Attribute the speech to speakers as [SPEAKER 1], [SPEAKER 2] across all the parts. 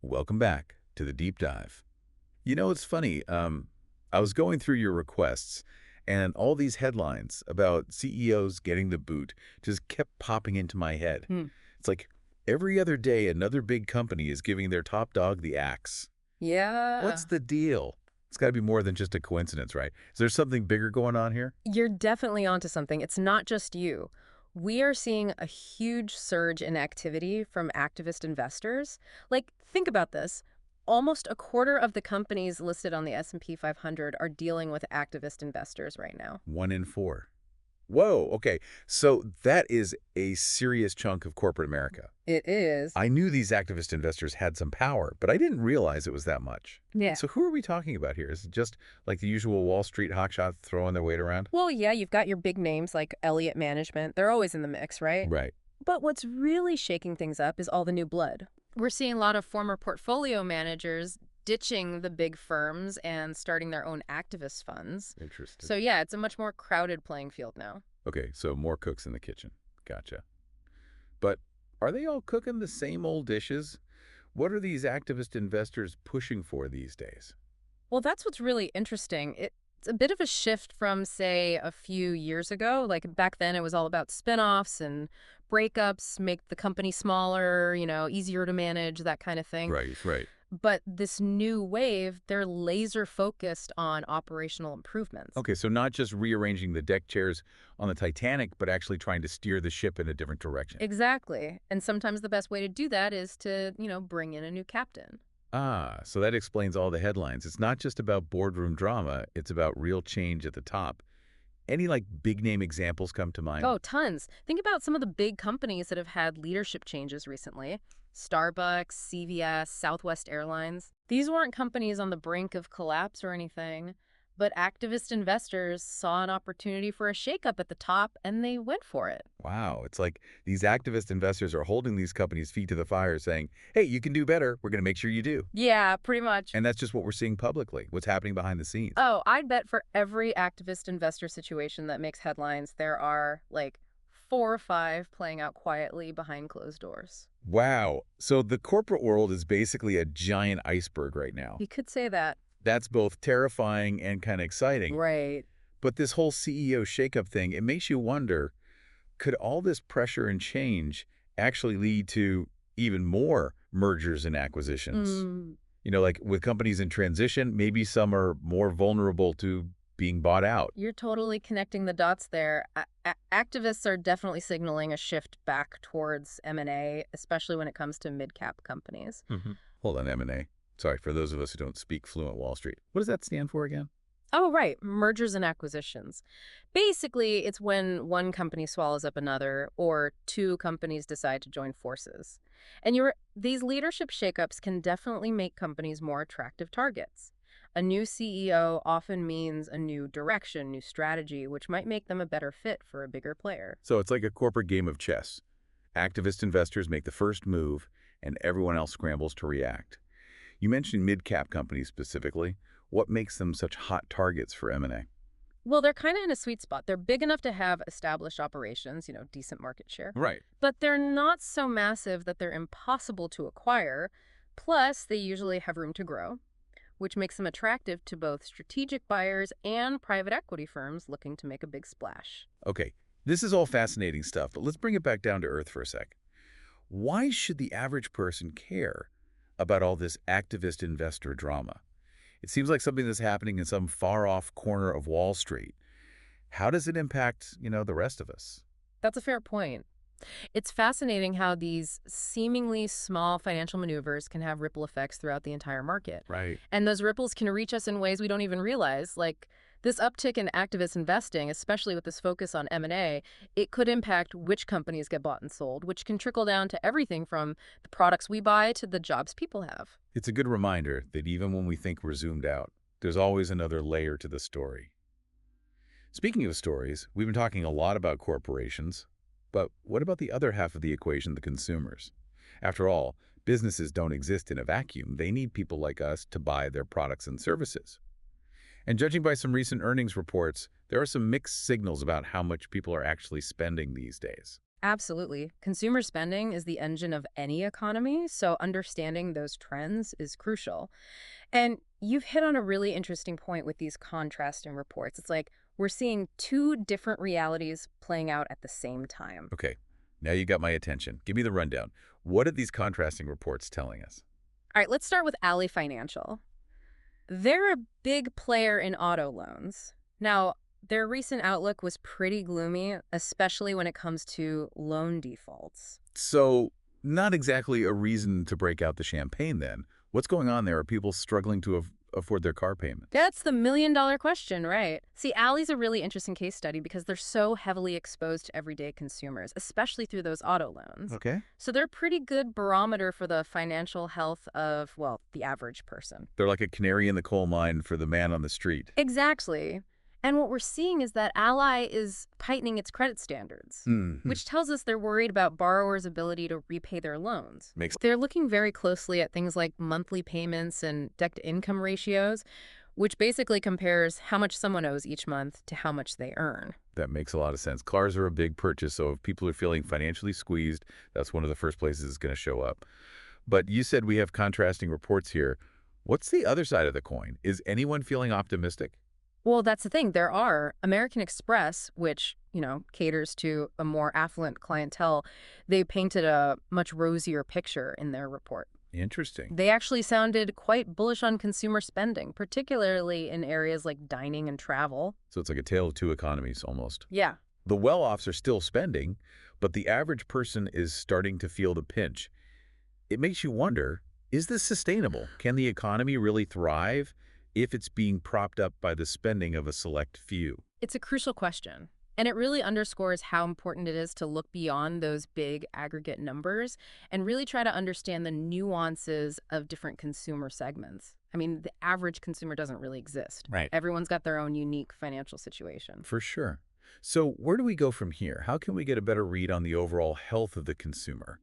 [SPEAKER 1] Welcome back to the deep dive. It's funny. I was going through your requests, and all these headlines about CEOs getting the boot just kept popping into my head.
[SPEAKER 2] Hmm.
[SPEAKER 1] It's like every other day, another big company is giving their top dog the axe. What's
[SPEAKER 2] Yeah,
[SPEAKER 1] the deal? It's got to be more than just a coincidence, right? Is there something bigger going on here?
[SPEAKER 2] you're definitely onto something. It's not just you. We are seeing a huge surge in activity from activist investors. Like, think about this. Almost a quarter of the companies listed on the S&P 500 are dealing with activist investors right now.
[SPEAKER 1] One in four. Whoa, okay. So that is a serious chunk of corporate America.
[SPEAKER 2] It is.
[SPEAKER 1] I knew these activist investors had some power, but I didn't realize it was that much.
[SPEAKER 2] Yeah.
[SPEAKER 1] So who are we talking about here? Is it just like the usual Wall Street hotshots throwing their weight around?
[SPEAKER 2] Well, yeah, you've got your big names like Elliott Management. They're always in the mix, right?
[SPEAKER 1] Right.
[SPEAKER 2] But what's really shaking things up is all the new blood. We're seeing a lot of former portfolio managers ditching the big firms and starting their own activist funds.
[SPEAKER 1] Interesting.
[SPEAKER 2] So, yeah, it's a much more crowded playing field now.
[SPEAKER 1] Okay, so more cooks in the kitchen. Gotcha. But are they all cooking the same old dishes? What are these activist investors pushing for these days?
[SPEAKER 2] Well, that's what's really interesting. It's a bit of a shift from, say, a few years ago. Like back then, it was all about spinoffs and breakups, make the company smaller, easier to manage, that kind of thing.
[SPEAKER 1] Right, right.
[SPEAKER 2] But this new wave, they're laser focused on operational improvements.
[SPEAKER 1] Okay, so not just rearranging the deck chairs on the Titanic, but actually trying to steer the ship in a different direction.
[SPEAKER 2] Exactly. And sometimes the best way to do that is to, bring in a new captain.
[SPEAKER 1] Ah, so that explains all the headlines. It's not just about boardroom drama, it's about real change at the top. Any big name examples come to mind?
[SPEAKER 2] Oh, tons. Think about some of the big companies that have had leadership changes recently. Starbucks, CVS, Southwest Airlines. These weren't companies on the brink of collapse or anything, but activist investors saw an opportunity for a shakeup at the top and they went for it.
[SPEAKER 1] Wow, it's like these activist investors are holding these companies' feet to the fire saying, hey, you can do better. We're going to make sure you do.
[SPEAKER 2] Yeah, pretty much.
[SPEAKER 1] And that's just what we're seeing publicly, what's happening behind the scenes.
[SPEAKER 2] Oh, I'd bet for every activist investor situation that makes headlines, there are like 4 or 5 playing out quietly behind closed doors.
[SPEAKER 1] Wow. So the corporate world is basically a giant iceberg right now.
[SPEAKER 2] You could say that.
[SPEAKER 1] That's both terrifying and kind of exciting.
[SPEAKER 2] Right.
[SPEAKER 1] But this whole CEO shakeup thing, it makes you wonder, could all this pressure and change actually lead to even more mergers and acquisitions?
[SPEAKER 2] Mm,
[SPEAKER 1] Like with companies in transition, maybe some are more vulnerable to being bought out.
[SPEAKER 2] you're totally connecting the dots there. Activists are definitely signaling a shift back towards M&A, especially when it comes to mid-cap companies.
[SPEAKER 1] Hold on, M&A. Sorry, for those of us who don't speak fluent Wall Street. What does that stand for again?
[SPEAKER 2] Oh, right. Mergers and acquisitions. Basically, it's when one company swallows up another or two companies decide to join forces. And these leadership shakeups can definitely make companies more attractive targets. A new CEO often means a new direction, new strategy, which might make them a better fit for a bigger player.
[SPEAKER 1] So it's like a corporate game of chess. Activist investors make the first move, and everyone else scrambles to react. You mentioned mid-cap companies specifically. What makes them such hot targets for M&A?
[SPEAKER 2] Well, they're kind of in a sweet spot. They're big enough to have established operations, decent market share,
[SPEAKER 1] Right.
[SPEAKER 2] but they're not so massive that they're impossible to acquire. Plus, they usually have room to grow, which makes them attractive to both strategic buyers and private equity firms looking to make a big splash.
[SPEAKER 1] Okay, this is all fascinating stuff, but let's bring it back down to earth for a sec. Why should the average person care about all this activist investor drama? It seems like something that's happening in some far-off corner of Wall Street. How does it impact, the rest of us?
[SPEAKER 2] That's a fair point. It's fascinating how these seemingly small financial maneuvers can have ripple effects throughout the entire market.
[SPEAKER 1] Right.
[SPEAKER 2] And those ripples can reach us in ways we don't even realize. Like this uptick in activist investing, especially with this focus on M&A, it could impact which companies get bought and sold, which can trickle down to everything from the products we buy to the jobs people have.
[SPEAKER 1] It's a good reminder that even when we think we're zoomed out, there's always another layer to the story. Speaking of stories, we've been talking a lot about corporations, but what about the other half of the equation, the consumers? After all, businesses don't exist in a vacuum. They need people like us to buy their products and services. And judging by some recent earnings reports, there are some mixed signals about how much people are actually spending these days.
[SPEAKER 2] Absolutely. Consumer spending is the engine of any economy, so understanding those trends is crucial. And you've hit on a really interesting point with these contrasting reports. It's like we're seeing two different realities playing out at the same time.
[SPEAKER 1] Okay, now you got my attention. Give me the rundown. What are these contrasting reports telling us?
[SPEAKER 2] All right, let's start with Ally Financial. They're a big player in auto loans. Now, their recent outlook was pretty gloomy, especially when it comes to loan defaults.
[SPEAKER 1] So, not exactly a reason to break out the champagne then. What's going on there? Are people struggling to afford their car payment?
[SPEAKER 2] That's the million-dollar question, right? See, Ally's a really interesting case study because they're so heavily exposed to everyday consumers, especially through those auto loans.
[SPEAKER 1] Okay.
[SPEAKER 2] So they're a pretty good barometer for the financial health of, well, the average person.
[SPEAKER 1] They're like a canary in the coal mine for the man on the street.
[SPEAKER 2] Exactly. And what we're seeing is that Ally is tightening its credit standards,
[SPEAKER 1] Hmm.
[SPEAKER 2] which tells us they're worried about borrowers' ability to repay their loans.
[SPEAKER 1] Makes
[SPEAKER 2] They're looking very closely at things like monthly payments and debt-to-income ratios, which basically compares how much someone owes each month to how much they earn.
[SPEAKER 1] That makes a lot of sense. Cars are a big purchase, so if people are feeling financially squeezed, that's one of the first places it's going to show up. But you said we have contrasting reports here. What's the other side of the coin? Is anyone feeling optimistic?
[SPEAKER 2] Well, that's the thing. There are American Express, which, caters to a more affluent clientele. They painted a much rosier picture in their report.
[SPEAKER 1] Interesting.
[SPEAKER 2] They actually sounded quite bullish on consumer spending, particularly in areas like dining and travel.
[SPEAKER 1] So it's like a tale of two economies almost.
[SPEAKER 2] Yeah.
[SPEAKER 1] The well-offs are still spending, but the average person is starting to feel the pinch. It makes you wonder, is this sustainable? Can the economy really thrive if it's being propped up by the spending of a select few?
[SPEAKER 2] It's a crucial question. And it really underscores how important it is to look beyond those big aggregate numbers and really try to understand the nuances of different consumer segments. I mean, the average consumer doesn't really exist.
[SPEAKER 1] Right.
[SPEAKER 2] Everyone's got their own unique financial situation.
[SPEAKER 1] For sure. So where do we go from here? How can we get a better read on the overall health of the consumer?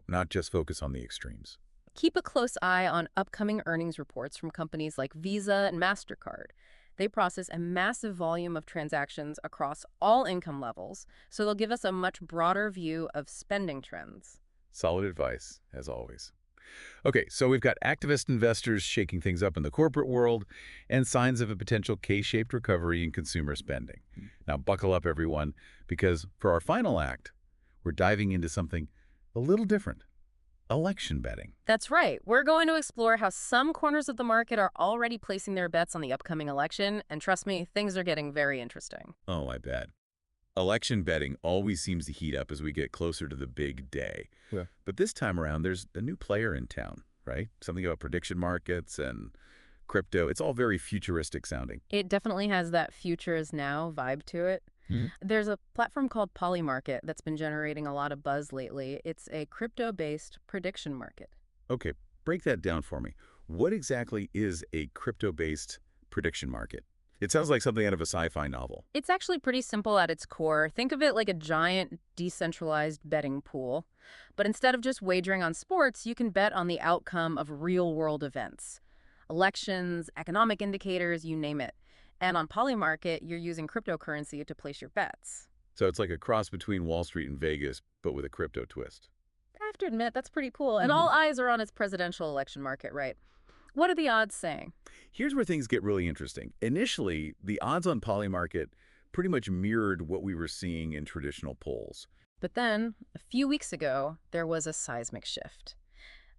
[SPEAKER 1] Not just focus on the extremes.
[SPEAKER 2] Keep a close eye on upcoming earnings reports from companies like Visa and MasterCard. They process a massive volume of transactions across all income levels, so they'll give us a much broader view of spending trends.
[SPEAKER 1] Solid advice, as always. Okay, so we've got activist investors shaking things up in the corporate world and signs of a potential K-shaped recovery in consumer spending. Now, buckle up, everyone, because for our final act, we're diving into something a little different. Election betting.
[SPEAKER 2] That's right. We're going to explore how some corners of the market are already placing their bets on the upcoming election, and trust me, things are getting very interesting.
[SPEAKER 1] Oh, I bet. Election betting always seems to heat up as we get closer to the big day.
[SPEAKER 3] Yeah.
[SPEAKER 1] But this time around, there's a new player in town, right? Something about prediction markets and crypto. It's all very futuristic sounding.
[SPEAKER 2] It definitely has that future is now vibe to it.
[SPEAKER 3] Mhm.
[SPEAKER 2] There's a platform called Polymarket that's been generating a lot of buzz lately. It's a crypto-based prediction market.
[SPEAKER 1] Okay, break that down for me. What exactly is a crypto-based prediction market? It sounds like something out of a sci-fi novel.
[SPEAKER 2] It's actually pretty simple at its core. Think of it like a giant decentralized betting pool. But instead of just wagering on sports, you can bet on the outcome of real-world events. Elections, economic indicators, you name it. And on Polymarket, you're using cryptocurrency to place your bets.
[SPEAKER 1] So it's like a cross between Wall Street and Vegas, but with a crypto twist.
[SPEAKER 2] I have to admit, that's pretty cool. And all eyes are on its presidential election market, right? What are the odds saying?
[SPEAKER 1] Here's where things get really interesting. Initially, the odds on Polymarket pretty much mirrored what we were seeing in traditional polls.
[SPEAKER 2] But then, a few weeks ago, there was a seismic shift.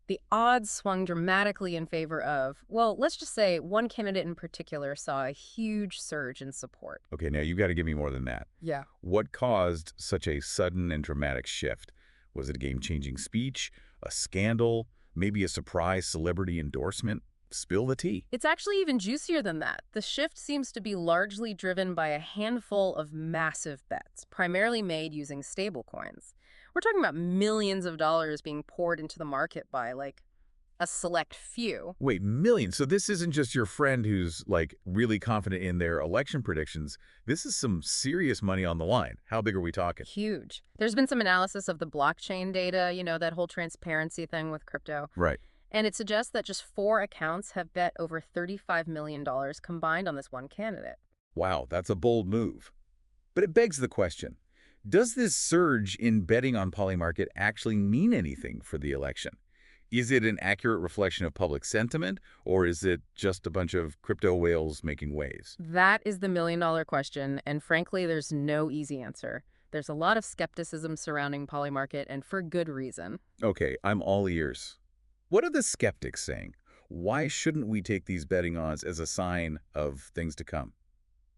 [SPEAKER 2] The odds swung dramatically in favor of, well, let's just say one candidate in particular saw a huge surge in support.
[SPEAKER 1] Okay, now you've got to give me more than that.
[SPEAKER 2] Yeah.
[SPEAKER 1] What caused such a sudden and dramatic shift? Was it a game-changing speech, a scandal, maybe a surprise celebrity endorsement? Spill the tea.
[SPEAKER 2] It's actually even juicier than that. The shift seems to be largely driven by a handful of massive bets, primarily made using stablecoins. We're talking about millions of dollars being poured into the market by, like, a select few.
[SPEAKER 1] Wait, millions? So this isn't just your friend who's, like, really confident in their election predictions. This is some serious money on the line. How big are we talking?
[SPEAKER 2] Huge. There's been some analysis of the blockchain data, that whole transparency thing with crypto.
[SPEAKER 1] Right.
[SPEAKER 2] And it suggests that just 4 accounts have bet over $35 million combined on this one candidate.
[SPEAKER 1] Wow, that's a bold move. But it begs the question, Does this surge in betting on Polymarket actually mean anything for the election? Is it an accurate reflection of public sentiment, or is it just a bunch of crypto whales making waves?
[SPEAKER 2] That is the million-dollar question, and frankly, there's no easy answer. There's a lot of skepticism surrounding Polymarket, and for good reason.
[SPEAKER 1] Okay, I'm all ears. What are the skeptics saying? Why shouldn't we take these betting odds as a sign of things to come?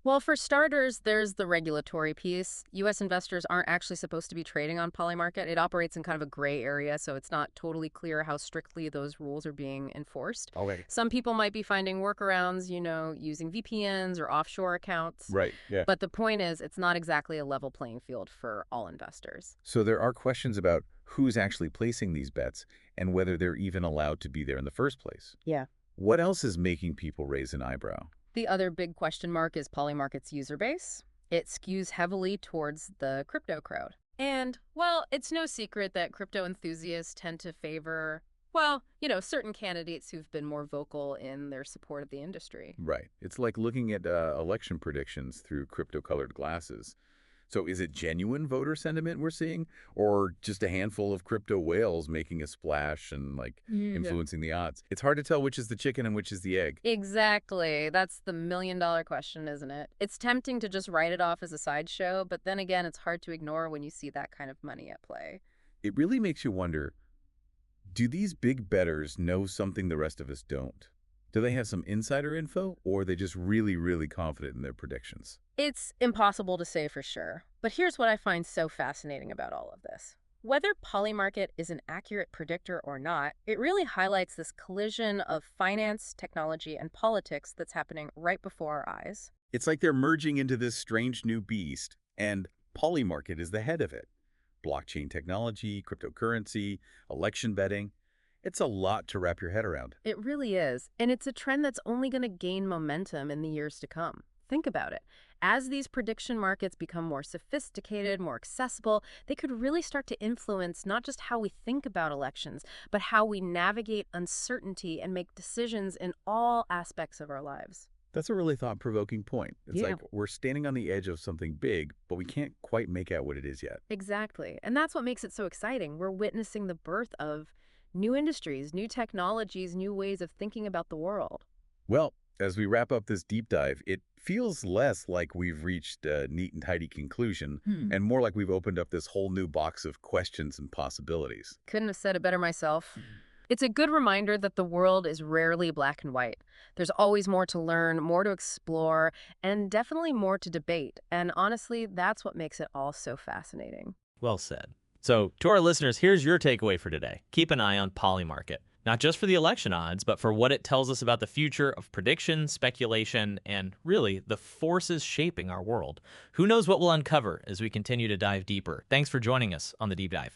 [SPEAKER 2] Well, for starters, there's the regulatory piece. U.S. investors aren't actually supposed to be trading on Polymarket. It operates in kind of a gray area, so it's not totally clear how strictly those rules are being enforced.
[SPEAKER 1] Okay.
[SPEAKER 2] Some people might be finding workarounds, using VPNs or offshore accounts.
[SPEAKER 1] Right, yeah.
[SPEAKER 2] But the point is, it's not exactly a level playing field for all investors.
[SPEAKER 1] So there are questions about who's actually placing these bets and whether they're even allowed to be there in the first place.
[SPEAKER 2] Yeah.
[SPEAKER 1] What else is making people raise an eyebrow?
[SPEAKER 2] The other big question mark is Polymarket's user base. It skews heavily towards the crypto crowd. And, well, it's no secret that crypto enthusiasts tend to favor, certain candidates who've been more vocal in their support of the industry.
[SPEAKER 1] Right. It's like looking at election predictions through crypto-colored glasses. So is it genuine voter sentiment we're seeing, or just a handful of crypto whales making a splash and,
[SPEAKER 2] Yeah.
[SPEAKER 1] influencing the odds? It's hard to tell which is the chicken and which is the egg.
[SPEAKER 2] Exactly. That's the million-dollar question, isn't it? It's tempting to just write it off as a sideshow, but then again, it's hard to ignore when you see that kind of money at play.
[SPEAKER 1] It really makes you wonder, do these big bettors know something the rest of us don't? Do they have some insider info, or are they just really, really confident in their predictions?
[SPEAKER 2] It's impossible to say for sure, but here's what I find so fascinating about all of this. Whether Polymarket is an accurate predictor or not, it really highlights this collision of finance, technology, and politics that's happening right before our eyes.
[SPEAKER 1] It's like they're merging into this strange new beast, and Polymarket is the head of it. Blockchain technology, cryptocurrency, election betting. It's a lot to wrap your head around.
[SPEAKER 2] It really is, and it's a trend that's only going to gain momentum in the years to come. Think about it. As these prediction markets become more sophisticated, more accessible, they could really start to influence not just how we think about elections, but how we navigate uncertainty and make decisions in all aspects of our lives.
[SPEAKER 1] That's a really thought-provoking point. It's
[SPEAKER 2] Yeah.
[SPEAKER 1] like we're standing on the edge of something big, but we can't quite make out what it is yet.
[SPEAKER 2] Exactly. And that's what makes it so exciting. We're witnessing the birth of new industries, new technologies, new ways of thinking about the world.
[SPEAKER 1] Well, as we wrap up this deep dive, it feels less like we've reached a neat and tidy conclusion and more like we've opened up this whole new box of questions and possibilities.
[SPEAKER 2] Couldn't have said it better myself. It's a good reminder that the world is rarely black and white. There's always more to learn, more to explore, and definitely more to debate. And honestly, that's what makes it all so fascinating.
[SPEAKER 3] Well said. So, to our listeners, here's your takeaway for today. Keep an eye on Polymarket, not just for the election odds, but for what it tells us about the future of prediction, speculation, and really the forces shaping our world. Who knows what we'll uncover as we continue to dive deeper. Thanks for joining us on the Deep Dive.